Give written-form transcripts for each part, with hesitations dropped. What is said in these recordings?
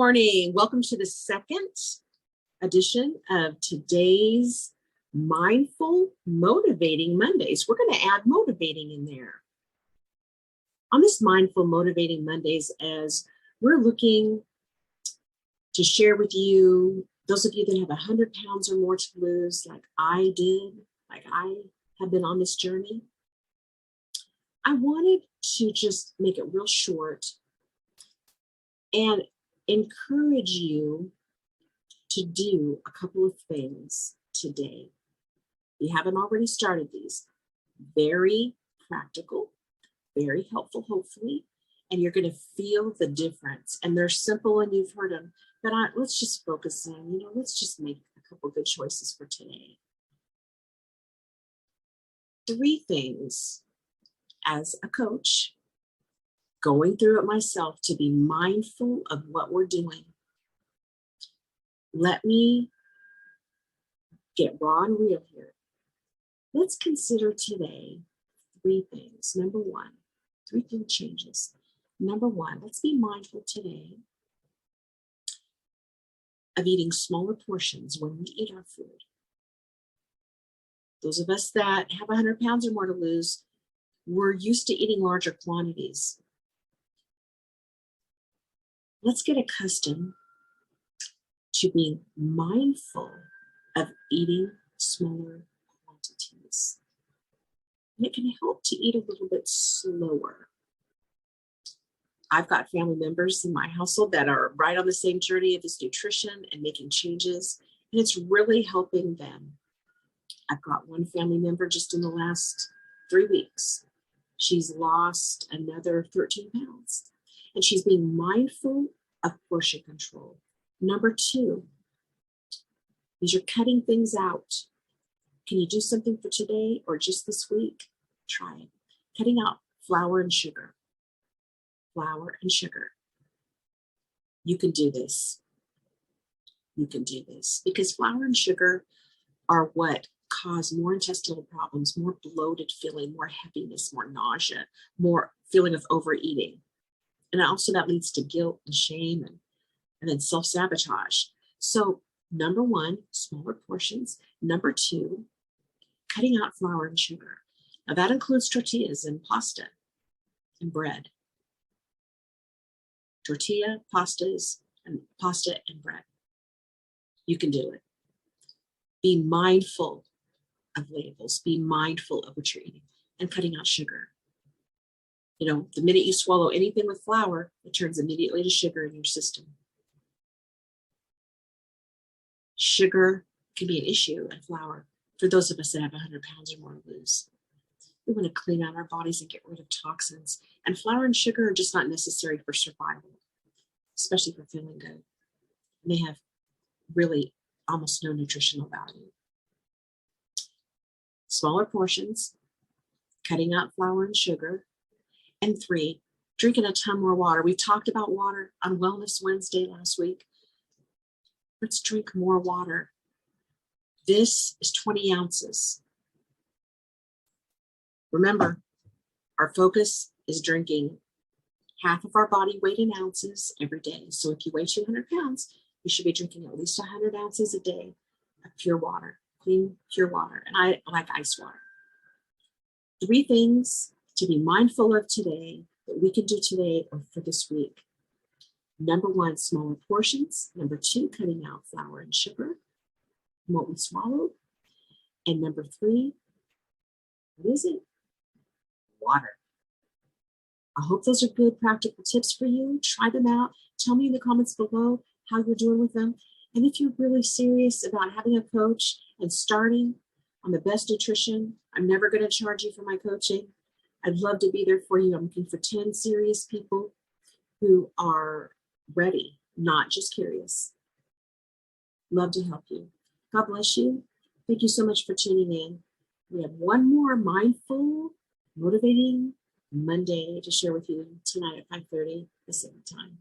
morning. Welcome to the second edition of today's Mindful Motivating Mondays. We're going to add motivating in there. On this Mindful Motivating Mondays, as we're looking to share with you, those of you that have 100 pounds or more to lose, like I did, like I have been on this journey, I wanted to just make it real short and encourage you to do a couple of things today. If you haven't already started these, very practical, very helpful, hopefully, and you're going to feel the difference. And they're simple and you've heard them, but let's just focus on, let's just make a couple good choices for today. 3 things as a coach, going through it myself, to be mindful of what we're doing. Let me get raw and real here. Let's consider today 3 things. Number 1, 3 thing changes. Number 1, let's be mindful today of eating smaller portions when we eat our food. Those of us that have 100 pounds or more to lose, we're used to eating larger quantities. Let's get accustomed to being mindful of eating smaller quantities. And it can help to eat a little bit slower. I've got family members in my household that are right on the same journey of this nutrition and making changes, and it's really helping them. I've got one family member just in the last 3 weeks. She's lost another 13 pounds. And she's being mindful of portion control. Number 2, is you're cutting things out. Can you do something for today or just this week? Try it. Cutting out flour and sugar. Flour and sugar. You can do this. You can do this because flour and sugar are what cause more intestinal problems, more bloated feeling, more heaviness, more nausea, more feeling of overeating. And also that leads to guilt and shame and then self-sabotage. So number 1, smaller portions. Number 2, cutting out flour and sugar. Now that includes tortillas and pasta and bread. Tortilla, pasta and bread. You can do it. Be mindful of labels. Be mindful of what you're eating and cutting out sugar. The minute you swallow anything with flour, it turns immediately to sugar in your system. Sugar can be an issue in flour for those of us that have 100 pounds or more to lose. We want to clean out our bodies and get rid of toxins. And flour and sugar are just not necessary for survival, especially for feeling good. And they have really almost no nutritional value. Smaller portions, cutting out flour and sugar. And 3, drinking a ton more water. We talked about water on Wellness Wednesday last week. Let's drink more water. This is 20 ounces. Remember, our focus is drinking half of our body weight in ounces every day. So if you weigh 200 pounds, you should be drinking at least 100 ounces a day of pure water, clean, pure water. And I like ice water. 3 things to be mindful of today that we can do today or for this week. Number 1, smaller portions. Number 2, cutting out flour and sugar from what we swallowed. And number 3, what is it? Water. I hope those are good practical tips for you. Try them out. Tell me in the comments below how you're doing with them. And if you're really serious about having a coach and starting on the best nutrition, I'm never going to charge you for my coaching. I'd love to be there for you. I'm looking for 10 serious people who are ready, not just curious. Love to help you. God bless you. Thank you so much for tuning in. We have one more mindful, motivating Monday to share with you tonight at 5:30 Pacific time.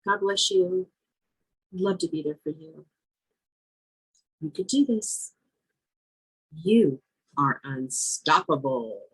God bless you. Love to be there for you. You could do this. You are unstoppable.